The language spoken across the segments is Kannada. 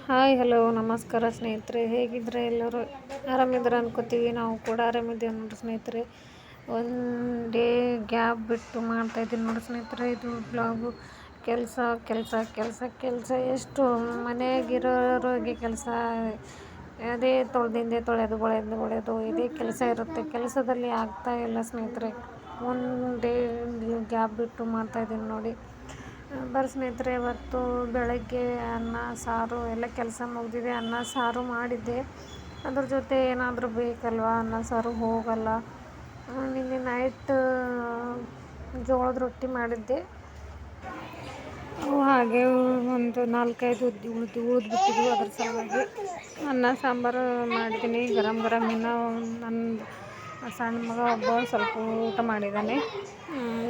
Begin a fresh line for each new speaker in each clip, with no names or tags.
ಹಾಯ್ ಹಲೋ ನಮಸ್ಕಾರ ಸ್ನೇಹಿತರೆ, ಹೇಗಿದ್ರೆ ಎಲ್ಲರೂ ಆರಾಮಿದ್ರೆ ಅನ್ಕೋತೀವಿ. ನಾವು ಕೂಡ ಆರಾಮಿದ್ದೀವಿ ನೋಡಿ ಸ್ನೇಹಿತರೆ. ಒನ್ ಡೇ ಗ್ಯಾಪ್ ಬಿಟ್ಟು ಮಾಡ್ತಾಯಿದ್ದೀನಿ ನೋಡಿ ಸ್ನೇಹಿತರೆ. ಇದು ಬ್ಲಾಗು. ಕೆಲಸ ಕೆಲಸ ಕೆಲಸ ಕೆಲಸ ಎಷ್ಟು ಮನೆಯಾಗಿರೋರಿಗೆ ಕೆಲಸ ಅದೇ ತೊಳೆಯೋದು ಇದೇ ಕೆಲಸ ಇರುತ್ತೆ. ಕೆಲಸದಲ್ಲಿ ಆಗ್ತಾ ಇಲ್ಲ ಸ್ನೇಹಿತರೆ. ಒನ್ ಡೇ ಗ್ಯಾಪ್ ಬಿಟ್ಟು ಮಾಡ್ತಾಯಿದ್ದೀನಿ ನೋಡಿ. ಬರೀ ಸ್ನೇಹಿತರೆ, ಇವತ್ತು ಬೆಳಗ್ಗೆ ಅನ್ನ ಸಾರು ಎಲ್ಲ ಕೆಲಸ ಮುಗಿದಿದೆ. ಅನ್ನ ಸಾರು ಮಾಡಿದ್ದೆ, ಅದ್ರ ಜೊತೆ ಏನಾದರೂ ಬೇಕಲ್ವ, ಅನ್ನ ಸಾರು ಹೋಗಲ್ಲ. ನಿನ್ನೆ ನೈಟ್ ಜೋಳದ ರೊಟ್ಟಿ ಮಾಡಿದ್ದೆ, ಹಾಗೆ ಒಂದು 4-5 ಉಳಿದ್ಬಿಟ್ಟಿದ್ವು. ಅದ್ರ ಸಲುವಾಗಿ ಅನ್ನ ಸಾಂಬಾರು ಮಾಡಿದ್ದೀನಿ. ಗರಂ ಇನ್ನೂ ನನ್ನ ಸಣ್ಣ ಮಗ ಒಬ್ಬ ಸ್ವಲ್ಪ ಊಟ ಮಾಡಿದ್ದಾನೆ.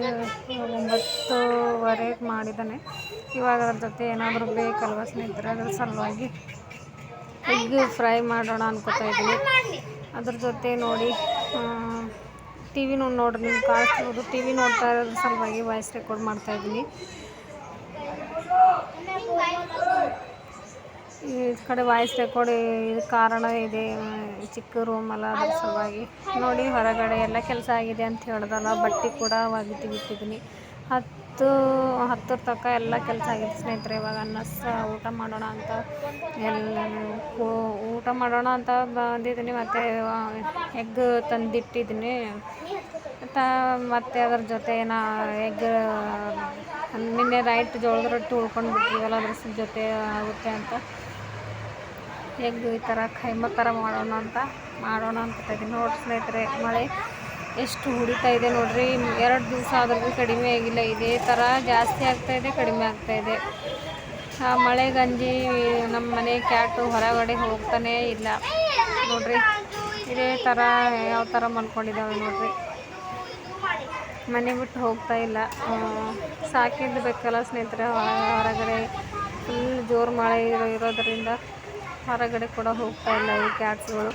9:30 ಮಾಡಿದ್ದಾನೆ. ಇವಾಗ ಅದ್ರ ಜೊತೆ ಏನಾದರೂ ಬೇಕಲ್ವ ಸ್ನೇಹಿತರೆ, ಅದ್ರ ಸಲುವಾಗಿ ಎಗ್ ಫ್ರೈ ಮಾಡೋಣ ಅನ್ಕೋತಾ ಇದ್ದೀನಿ. ಅದ್ರ ಜೊತೆ ನೋಡಿ ಟಿ ವಿ ನೋಡ್ರಿ, ನಿಮ್ಗೆ ಕಾಣಿಸ್ತಿರ್ಬೋದು. ಟಿ ವಿ ನೋಡ್ತಾ ಇರೋದ್ರ ಸಲುವಾಗಿ ವಾಯ್ಸ್ ರೆಕಾರ್ಡ್ ಮಾಡ್ತಾಯಿದ್ದೀನಿ. ಈ ಕಡೆ ವಾಯ್ಸ್ ರೆಕಾರ್ಡ್ ಕಾರಣ ಇದೆ, ಚಿಕ್ಕ ರೂಮಲ್ಲ, ಅದ್ರ ಸಲುವಾಗಿ. ನೋಡಿ, ಹೊರಗಡೆ ಎಲ್ಲ ಕೆಲಸ ಆಗಿದೆ ಅಂತ ಹೇಳ್ದಲ್ಲ. ಬಟ್ಟೆ ಕೂಡ ಒಗೆದು ಬಿಟ್ಟಿದ್ದೀನಿ. 10 ತನಕ ಎಲ್ಲ ಕೆಲಸ ಆಗಿದೆ ಸ್ನೇಹಿತರೆ. ಇವಾಗ ಊಟ ಮಾಡೋಣ ಅಂತ ಬಂದಿದ್ದೀನಿ. ಮತ್ತು ಎಗ್ ತಂದಿಟ್ಟಿದ್ದೀನಿ. ಮತ್ತು ಅದರ ಜೊತೆ ಎಗ್ ನಿನ್ನೆ ನೈಟ್ ಜೋಳದ ರೊಟ್ಟಿ ಉಳ್ಕೊಂಡು ಬಿಟ್ಟಿವಲ್ಲ, ಅದ್ರ ಜೊತೆ ಆಗುತ್ತೆ ಅಂತ ಎಗ್ ಈ ಥರ ಖೈಮಾ ಥರ ಮಾಡೋಣ ಅನ್ಕೋತಾಯಿದ್ದೀನಿ. ನೋಡಿ ಸ್ನೇಹಿತರೆ, ಮಳೆ ಎಷ್ಟು ಹೊಡಿತಾ ಇದೆ ನೋಡ್ರಿ. 2 ದಿವಸ ಆದ್ರೂ ಕಡಿಮೆ ಆಗಿಲ್ಲ. ಇದೇ ಥರ ಜಾಸ್ತಿ ಆಗ್ತಾಯಿದೆ, ಕಡಿಮೆ ಆಗ್ತಾಯಿದೆ. ಆ ಮಳೆಗಂಜಿ ನಮ್ಮ ಮನೆ ಕ್ಯಾಟು ಹೊರಗಡೆ ಹೋಗ್ತಾನೇ ಇಲ್ಲ ನೋಡ್ರಿ. ಇದೇ ಥರ ಯಾವ ಥರ ಮಲ್ಕೊಂಡಿದ್ದಾವೆ ನೋಡ್ರಿ. ಮನೆ ಬಿಟ್ಟು ಹೋಗ್ತಾ ಇಲ್ಲ. ಸಾಕಿದ್ದು ಬೇಕಲ್ಲ ಸ್ನೇಹಿತರೆ. ಹೊರಗಡೆ ಫುಲ್ ಜೋರು ಮಳೆ ಇರೋದರಿಂದ ಹೊರಗಡೆ ಕೂಡ ಹೋಗ್ತಾ ಇಲ್ಲ ಈ ಕ್ಯಾಟ್ಸ್ಗಳು.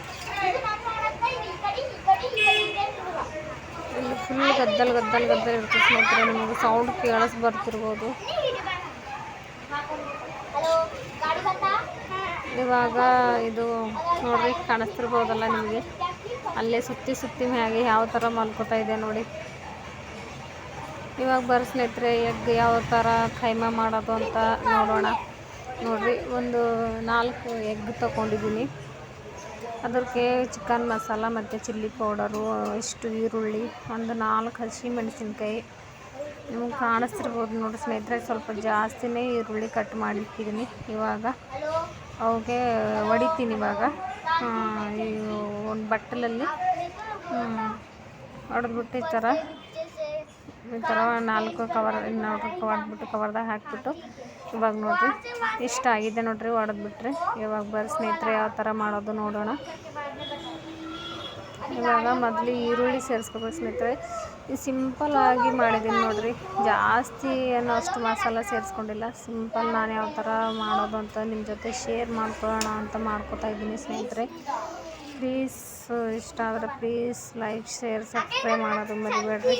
ಇಲ್ಲಿ ಫುಲ್ ಗದ್ದಲ್ ಇರುತ್ತೆ ಸ್ನೇಹಿತರೆ. ನಿಮಗೆ ಸೌಂಡ್ ಬರ್ತಿರ್ಬೋದು. ಇವಾಗ ಇದು ನೋಡ್ರಿ, ಕಾಣಿಸ್ತಿರ್ಬೋದಲ್ಲ ನಿಮಗೆ. ಅಲ್ಲೇ ಸುತ್ತಿ ಮ್ಯಾಗೆ ಯಾವ ಥರ ಮಲ್ಕೋತಾ ಇದೆ ನೋಡಿ. ಇವಾಗ ಬರೋ ಸ್ನೇಹಿತರೆ, ಎಗ್ ಯಾವ ಥರ ಖೈಮಾ ಮಾಡೋದು ಅಂತ ನೋಡೋಣ. ನೋಡ್ರಿ, ಒಂದು 4 ಎಗ್ ತೊಗೊಂಡಿದ್ದೀನಿ. ಅದಕ್ಕೆ ಚಿಕನ್ ಮಸಾಲ ಮತ್ತು ಚಿಲ್ಲಿ ಪೌಡರು, ಇಷ್ಟು ಈರುಳ್ಳಿ, ಒಂದು 4 ಹಸಿಮೆಣಸಿನ್ಕಾಯಿ. ನಿಮ್ಗೆ ಕಾಣಿಸ್ತಿರ್ಬೋದು ನೋಡಿ ಸ್ನೇಹಿತರೆ. ಸ್ವಲ್ಪ ಜಾಸ್ತಿನೇ ಈರುಳ್ಳಿ ಕಟ್ ಮಾಡಿಟ್ಟಿದ್ದೀನಿ. ಇವಾಗ ಅವಕ್ಕೆ ಹೊಡಿತೀನಿ. ಇವಾಗ ಒಂದು ಬಟ್ಟಲಲ್ಲಿ ಹೊಡೆದ್ಬಿಟ್ಟು ಈ ಥರ 4 ಕವರ್ದಾಗ ಹಾಕಿಬಿಟ್ಟು ಇವಾಗ ನೋಡಿರಿ ಇಷ್ಟ ಆಗಿದೆ ನೋಡ್ರಿ. ಹೊಡೆದ್ಬಿಟ್ರೆ ಇವಾಗ ಬರೀ ಸ್ನೇಹಿತರೆ ಯಾವ ಥರ ಮಾಡೋದು ನೋಡೋಣ. ಇವಾಗ ಮೊದಲು ಈರುಳ್ಳಿ ಸೇರಿಸ್ಕೋಬೇಕು ಸ್ನೇಹಿತರೆ. ಇದು ಸಿಂಪಲ್ ಆಗಿ ಮಾಡಿದ್ದೀನಿ ನೋಡ್ರಿ. ಜಾಸ್ತಿ ಏನೋ ಅಷ್ಟು ಮಸಾಲ ಸೇರಿಸ್ಕೊಂಡಿಲ್ಲ. ಸಿಂಪಲ್ ನಾನು ಯಾವ ಥರ ಮಾಡೋದು ಅಂತ ನಿಮ್ಮ ಜೊತೆ ಶೇರ್ ಮಾಡ್ಕೊಳ್ಳೋಣ ಅಂತ ಮಾಡ್ಕೋತಾ ಇದ್ದೀನಿ ಸ್ನೇಹಿತರೆ. ಪ್ಲೀಸ್ ಇಷ್ಟ ಆದರೆ ಪ್ಲೀಸ್ ಲೈಕ್, ಶೇರ್, ಸಬ್ಸ್ಕ್ರೈಬ್ ಮಾಡೋದು ಮರಿಬೇಡ್ರಿ.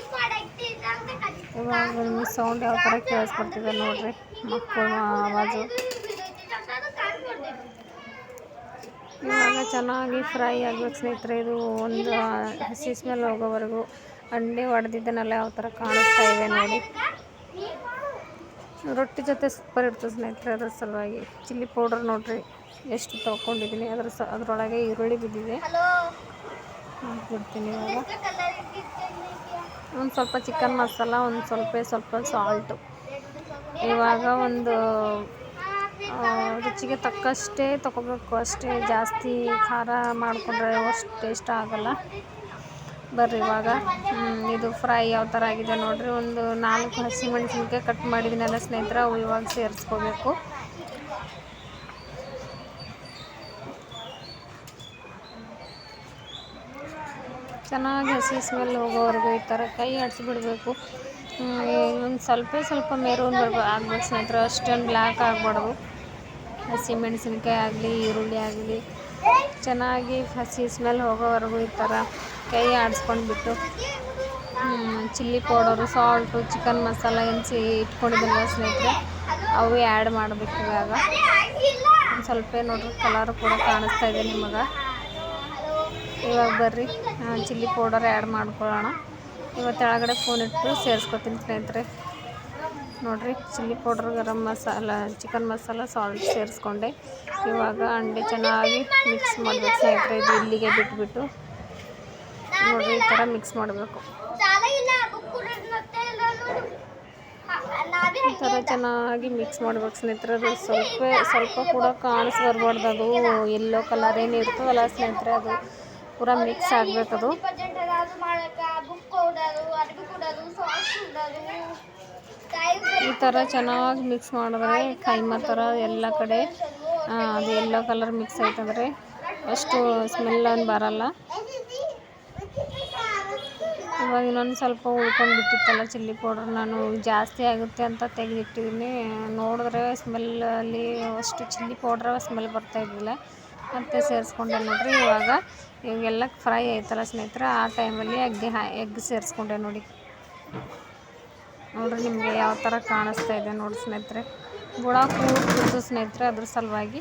ಇವಾಗ ನಿಮಗೆ ಸೌಂಡ್ ಯಾವ ಥರ ಕೇಳಿಸ್ಕೊಡ್ತಿದೆ ನೋಡ್ರಿ, ಮಕ್ಕಳು ಆವಾಜು. ಇವಾಗ ಚೆನ್ನಾಗಿ ಫ್ರೈ ಆಗಬೇಕು ಸ್ನೇಹಿತರೆ. ಇದು ಒಂದು ಹಸಿ ಸ್ಮೆಲ್ ಹೋಗೋವರೆಗೂ. ಅಂಡೆ ಹೊಡೆದಿದ್ದನ್ನೆಲ್ಲ ಯಾವ ಥರ ಕಾಣಿಸ್ತಾ ಇದೆ ನೋಡಿ. ರೊಟ್ಟಿ ಜೊತೆ ಸೂಪರ್ ಇರ್ತದೆ ಸ್ನೇಹಿತರೆ. ಅದ್ರ ಸಲುವಾಗಿ ಚಿಲ್ಲಿ ಪೌಡರ್ ನೋಡ್ರಿ ಎಷ್ಟು ತೊಗೊಂಡಿದ್ದೀನಿ. ಅದರೊಳಗೆ ಈರುಳ್ಳಿ ಬಿದ್ದಿದೆ, ಹಾಕ್ಬಿಡ್ತೀನಿ. ಇವಾಗ ಒಂದು ಸ್ವಲ್ಪ ಚಿಕನ್ ಮಸಾಲ, ಒಂದು ಸ್ವಲ್ಪ ಸಾಲ್ಟು. ಇವಾಗ ಒಂದು ರುಚಿಗೆ ತಕ್ಕಷ್ಟೇ ತೊಗೋಬೇಕು ಅಷ್ಟೇ. ಜಾಸ್ತಿ ಖಾರ ಮಾಡಿಕೊಂಡ್ರೆ ಅಷ್ಟು ಟೇಸ್ಟ್ ಆಗೋಲ್ಲ. ಬರ್ರಿ ಇವಾಗ ಇದು ಫ್ರೈ ಯಾವ ಥರ ಆಗಿದೆ ನೋಡ್ರಿ. ಒಂದು 4 ಹಸಿಮೆಣಸಿನ್ಕಾಯಿ ಕಟ್ ಮಾಡಿದ್ದೀನಲ್ಲ ಸ್ನೇಹಿತರೆ, ಅವು ಇವಾಗ ಸೇರಿಸ್ಕೋಬೇಕು. ಚೆನ್ನಾಗಿ ಹಸಿ ಸ್ಮೆಲ್ ಹೋಗೋವರೆಗೂ ಈ ಥರ ಕೈ ಆಡಿಸ್ಬಿಡ್ಬೇಕು. ಒಂದು ಸ್ವಲ್ಪ ಮೆರೂನ್ ಆಗ್ಬೇಕು ಸ್ನೇಹಿತರೆ. ಅಷ್ಟೊಂದು ಬ್ಲ್ಯಾಕ್ ಆಗಬಾರ್ದು. ಹಸಿ ಮೆಣಸಿನ್ಕಾಯಿ ಆಗಲಿ, ಈರುಳ್ಳಿ ಆಗಲಿ, ಚೆನ್ನಾಗಿ ಹಸಿ ಸ್ಮೆಲ್ ಹೋಗೋವರೆಗೂ ಈ ಥರ ಕೈ ಆಡಿಸ್ಕೊಂಡ್ಬಿಟ್ಟು chilli powder, salt, chicken masala ಇಟ್ಕೊಂಡಿದ್ದಲ್ಲ ಸ್ನೇಹಿತರೆ, ಅವು ಆ್ಯಡ್ ಮಾಡಬೇಕು. ಇವಾಗ ಒಂದು ಸ್ವಲ್ಪ ನೋಡ್ರಿ ಕಲರ್ ಕೂಡ ಕಾಣಿಸ್ತಾ ಇದೆ ನಿಮಗೆ. ಇವಾಗ ಬರ್ರಿ ಚಿಲ್ಲಿ ಪೌಡರ್ ಆ್ಯಡ್ ಮಾಡ್ಕೊಳ್ಳೋಣ. ಇವಾಗ ಕೆಳಗಡೆ ಫೋನ್ ಇಟ್ಟು ಸೇರಿಸ್ಕೊತೀನಿ ಸ್ನೇಹಿತರೆ. ನೋಡಿರಿ chilli powder, garam masala, chicken masala, salt ಸೇರಿಸ್ಕೊಂಡೆ. ಇವಾಗ ಅಂಡೆ ಚೆನ್ನಾಗಿ ಮಿಕ್ಸ್ ಮಾಡಬೇಕು ಸ್ನೇಹಿತರೆ. ಇದು ಇಲ್ಲಿಗೆ ಬಿಟ್ಬಿಟ್ಟು ನೋಡಿರಿ ಈ ಥರ ಮಿಕ್ಸ್ ಮಾಡಬೇಕು. ಈ ಥರ ಚೆನ್ನಾಗಿ ಮಿಕ್ಸ್ ಮಾಡ್ಬೇಕು ಸ್ನೇಹಿತರೆ. ಅದು ಸ್ವಲ್ಪ ಕೂಡ ಕಾಣಿಸ್ಬರ್ಬಾರ್ದು. ಅದು ಎಲ್ಲೋ ಕಲರ್ ಏನು ಇರ್ತದಲ್ಲ ಸ್ನೇಹಿತರೆ, ಅದು ಪೂರಾ ಮಿಕ್ಸ್ ಆಗಬೇಕದು. ಈ ಥರ ಚೆನ್ನಾಗಿ ಮಿಕ್ಸ್ ಮಾಡಿದ್ರೆ ಕೈಮಾ ಥರ ಎಲ್ಲ ಕಡೆ ಅದು ಎಲ್ಲೋ ಕಲರ್ ಮಿಕ್ಸ್ ಆಯ್ತಂದರೆ ಅಷ್ಟು ಸ್ಮೆಲ್ ಏನು ಬರಲ್ಲ. ಇವಾಗ ಇನ್ನೊಂದು ಸ್ವಲ್ಪ ಉಳ್ಕೊಂಡು ಬಿಟ್ಟಿತ್ತಲ್ಲ ಚಿಲ್ಲಿ ಪೌಡರ್, ನಾನು ಜಾಸ್ತಿ ಆಗುತ್ತೆ ಅಂತ ತೆಗೆದಿಟ್ಟಿದ್ದೀನಿ. ನೋಡಿದ್ರೆ ಸ್ಮೆಲ್ಲಲ್ಲಿ ಅಷ್ಟು ಚಿಲ್ಲಿ ಪೌಡ್ರ ಸ್ಮೆಲ್ ಬರ್ತಾಯಿದ್ದಿಲ್ಲ, ಮತ್ತು ಸೇರಿಸ್ಕೊಂಡೆ ನೋಡಿರಿ. ಇವಾಗೆಲ್ಲ ಫ್ರೈ ಆಯ್ತಲ್ಲ ಸ್ನೇಹಿತರೆ, ಆ ಟೈಮಲ್ಲಿ ಎಗ್ ಸೇರಿಸ್ಕೊಂಡೆ ನೋಡಿರಿ ನಿಮಗೆ ಯಾವ ಥರ ಕಾಣಿಸ್ತಾ ಇದೆ ನೋಡಿ ಸ್ನೇಹಿತರೆ. ಬುಡ ಕೂಡ್ತು ಸ್ನೇಹಿತರೆ, ಅದ್ರ ಸಲುವಾಗಿ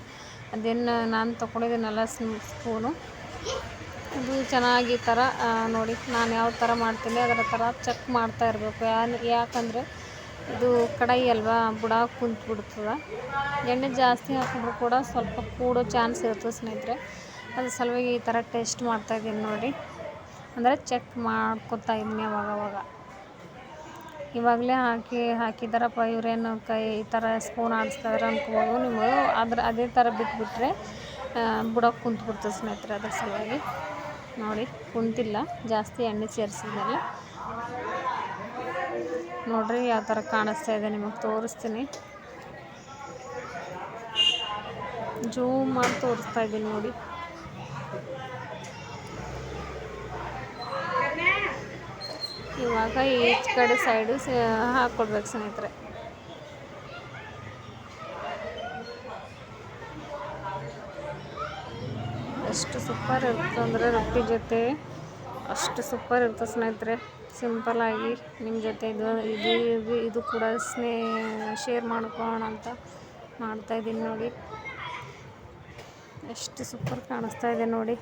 ಅದೇನು ನಾನು ತೊಗೊಂಡಿದ್ದೀನಲ್ಲ ಸ್ಪೂನು, ಅದು ಚೆನ್ನಾಗಿ ಈ ಥರ ನೋಡಿ ನಾನು ಯಾವ ಥರ ಮಾಡ್ತೀನಿ ಅದರ ಥರ ಚೆಕ್ ಮಾಡ್ತಾ ಇರಬೇಕು. ಯಾಕಂದರೆ ಇದು ಕಡಾಯಿ ಅಲ್ವಾ, ಬುಡ ಕುಂತ್ಬಿಡ್ತದೆ. ಎಣ್ಣೆ ಜಾಸ್ತಿ ಹಾಕಿದ್ರು ಕೂಡ ಸ್ವಲ್ಪ ಕೂಡೋ ಚಾನ್ಸ್ ಇರ್ತದೆ ಸ್ನೇಹಿತರೆ. ಅದ್ರ ಸಲುವಾಗಿ ಈ ಥರ ಟೇಸ್ಟ್ ಮಾಡ್ತಾಯಿದ್ದೀನಿ ನೋಡಿ, ಅಂದರೆ ಚೆಕ್ ಮಾಡ್ಕೊತಾ ಇದ್ದೀನಿ ಅವಾಗವಾಗ. ಇವಾಗಲೇ ಹಾಕಿದಾರಪ್ಪ ಇವರೇನು ಕೈ ಈ ಥರ ಸ್ಪೂನ್ ಆಡಿಸ್ತಾರೆ ಅಂದ್ಕೋಬೋದು ನೀವು. ಅದೇ ಥರ ಬಿಟ್ಬಿಟ್ರೆ ಬುಡಕ್ಕೆ ಕುಂತ್ಬಿಡ್ತದೆ ಸ್ನೇಹಿತರೆ. ಅದ್ರ ಸಲುವಾಗಿ ನೋಡಿ ಕುಂತಿಲ್ಲ, ಜಾಸ್ತಿ ಎಣ್ಣೆ ಸೇರಿಸಿದ್ಮೇಲೆ ನೋಡಿರಿ ಯಾವ ಥರ ಕಾಣಿಸ್ತಾ ಇದೆ ನಿಮಗೆ ತೋರಿಸ್ತೀನಿ. ಜೂಮ್ ಮಾಡಿ ತೋರಿಸ್ತಾ ಇದ್ದೀನಿ ನೋಡಿ. ಇವಾಗ ಈಚ್ ಕಡೆ ಸೈಡು ಹಾಕ್ಕೊಡ್ಬೇಕು ಸ್ನೇಹಿತರೆ. ಎಷ್ಟು ಸೂಪರ್ ಇರ್ತದೆ ಅಂದರೆ ರೊಟ್ಟಿ ಜೊತೆ ಅಷ್ಟು ಸೂಪರ್ ಇರ್ತದೆ ಸ್ನೇಹಿತರೆ. ಸಿಂಪಲ್ಲಾಗಿ ನಿಮ್ಮ ಜೊತೆ ಇದು ಕೂಡ ಶೇರ್ ಮಾಡ್ಕೊಳ್ಳೋಣ ಅಂತ ಮಾಡ್ತಾಯಿದ್ದೀನಿ ನೋಡಿ. ಎಷ್ಟು ಸೂಪರ್ ಕಾಣಿಸ್ತಾ ಇದೆ ನೋಡಿ.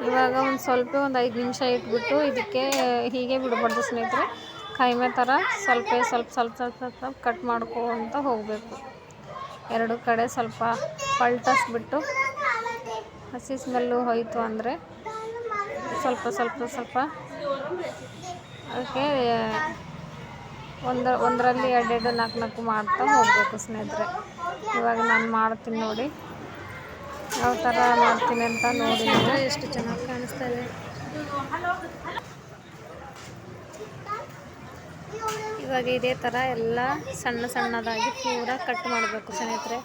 ಇವಾಗ ಒಂದು 5 ನಿಮಿಷ ಇಟ್ಬಿಟ್ಟು ಇದಕ್ಕೆ ಹೀಗೆ ಬಿಡಬಾರ್ದು ಸ್ನೇಹಿತರೆ. ಕೈಮೆ ಥರ ಸ್ವಲ್ಪ ಕಟ್ ಮಾಡ್ಕೊತ ಹೋಗಬೇಕು. ಎರಡು ಕಡೆ ಸ್ವಲ್ಪ ಪಲ್ಟಿಸ್ಬಿಟ್ಟು ಹಸಿ ಸ್ಮೆಲ್ಲು ಹೋಯಿತು ಅಂದರೆ ಸ್ವಲ್ಪ ಅದಕ್ಕೆ ಒಂದರಲ್ಲಿ 2 4 ಮಾಡ್ತಾ ಹೋಗಬೇಕು ಸ್ನೇಹಿತರೆ. ಇವಾಗ ನಾನು ಮಾಡ್ತೀನಿ ನೋಡಿ, ಯಾವ ಥರ ಮಾಡ್ತೀನಿ ಅಂತ ನೋಡಿ. ಎಷ್ಟು ಚೆನ್ನಾಗಿ ಕಾಣಿಸ್ತಾ ಇದೆ. ಇವಾಗ ಇದೇ ಥರ ಎಲ್ಲ ಸಣ್ಣದಾಗಿ ಪೂರ ಕಟ್ ಮಾಡಬೇಕು ಸ್ನೇಹಿತರೆ.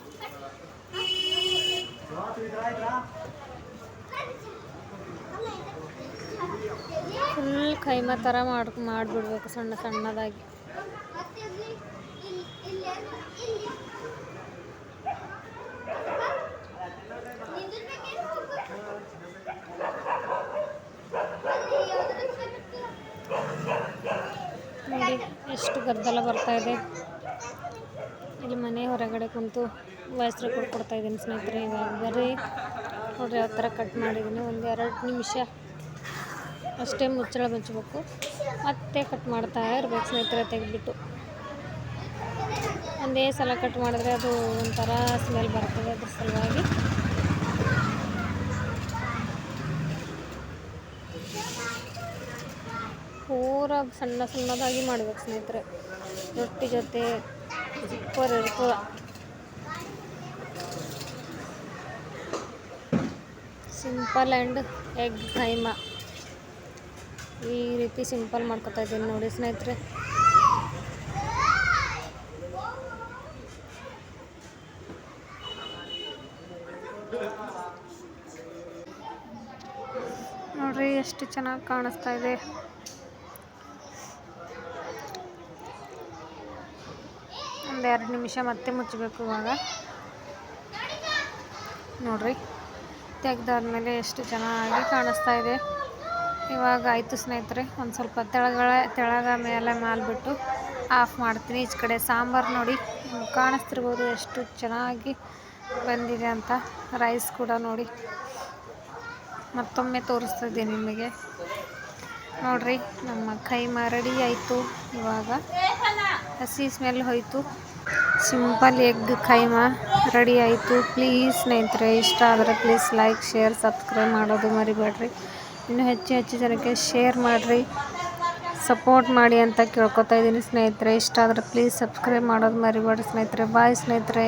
ಫುಲ್ ಕೈಮಾ ಥರ ಮಾಡಿಬಿಡ್ಬೇಕು ಸಣ್ಣದಾಗಿ. ನೋಡಿ ಎಷ್ಟು ಗದ್ದಲ ಬರ್ತಾಯಿದೆ. ಇಲ್ಲಿ ಮನೆ ಹೊರಗಡೆ ಕುಂತು ವಾಯ್ಸ್ ರೆಕಾರ್ಡ್ ಕೊಡ್ತಾಯಿದ್ದೀನಿ ಸ್ನೇಹಿತರೆ. ಇವಾಗ ಬರ್ರಿ ನೋಡಿರಿ ಯಾವ ಥರ ಕಟ್ ಮಾಡಿದ್ದೀನಿ. 1-2 ನಿಮಿಷ ಅಷ್ಟೇ ಮುಚ್ಚಳ ಮುಚ್ಚಬೇಕು, ಮತ್ತೆ ಕಟ್ ಮಾಡ್ತಾ ಇರ್ಬೇಕು ಸ್ನೇಹಿತರೆ. ತೆಗೆದ್ಬಿಟ್ಟು ಒಂದೇ ಸಲ ಕಟ್ ಮಾಡಿದ್ರೆ ಅದು ಒಂಥರ ಸ್ಮೆಲ್ ಬರ್ತದೆ. ಅದ್ರ ಸಲುವಾಗಿ ಪೂರ ಸಣ್ಣದಾಗಿ ಮಾಡ್ಬೇಕು ಸ್ನೇಹಿತರೆ. ರೊಟ್ಟಿ ಜೊತೆ ಸೂಪರ್ ಇರ್ತದೆ. ಸಿಂಪಲ್ ಆ್ಯಂಡ್ ಎಗ್ ಕೈಮಾ ಈ ರೀತಿ ಸಿಂಪಲ್ ಮಾಡ್ಕೊತಾ ಇದ್ದೀನಿ ನೋಡಿ ಸ್ನೇಹಿತರೆ. ನೋಡ್ರಿ ಎಷ್ಟು ಚೆನ್ನಾಗಿ ಕಾಣಿಸ್ತಾ ಇದೆ. ಒಂದು 2 ನಿಮಿಷ ಮತ್ತೆ ಮುಚ್ಚಬೇಕು. ಇವಾಗ ನೋಡ್ರಿ ತೆಗ್ದಾದ್ಮೇಲೆ ಎಷ್ಟು ಚೆನ್ನಾಗಿ ಕಾಣಿಸ್ತಾ ಇದೆ. ಇವಾಗ ಆಯಿತು ಸ್ನೇಹಿತರೆ. ಒಂದು ಸ್ವಲ್ಪ ತೆಳಗ ಮೇಲೆ ಮಾಡಿಬಿಟ್ಟು ಆಫ್ ಮಾಡ್ತೀನಿ. ಈಚೆ ಕಡೆ ಸಾಂಬಾರು ನೋಡಿ ಕಾಣಿಸ್ತಿರ್ಬೋದು ಎಷ್ಟು ಚೆನ್ನಾಗಿ ಬಂದಿದೆ ಅಂತ. ರೈಸ್ ಕೂಡ ನೋಡಿ ಮತ್ತೊಮ್ಮೆ ತೋರಿಸ್ತಾ ಇದ್ದೀನಿ ನಿಮಗೆ. ನೋಡ್ರಿ ನಮ್ಮ ಕೈಮಾ ರೆಡಿ ಆಯಿತು. ಇವಾಗ ಹಸಿ ಸ್ಮೆಲ್ ಹೋಯಿತು. ಸಿಂಪಲ್ ಎಗ್ ಕೈಮಾ ರೆಡಿ ಆಯಿತು. ಪ್ಲೀಸ್ ಸ್ನೇಹಿತರೆ, ಇಷ್ಟ ಆದರೆ ಪ್ಲೀಸ್ ಲೈಕ್, ಶೇರ್, ಸಬ್ಸ್ಕ್ರೈಬ್ ಮಾಡೋದು ಮರಿಬೇಡ್ರಿ. ಇನ್ನೂ ಹೆಚ್ಚು ಜನಕ್ಕೆ ಶೇರ್ ಮಾಡಿರಿ, ಸಪೋರ್ಟ್ ಮಾಡಿ ಅಂತ ಕೇಳ್ಕೊತಾ ಇದ್ದೀನಿ ಸ್ನೇಹಿತರೆ. ಇಷ್ಟ ಆದರೆ ಪ್ಲೀಸ್ ಸಬ್ಸ್ಕ್ರೈಬ್ ಮಾಡೋದು ಮರಿಬೇಡ್ರಿ ಸ್ನೇಹಿತರೆ. ಬಾಯ್ ಸ್ನೇಹಿತರೆ.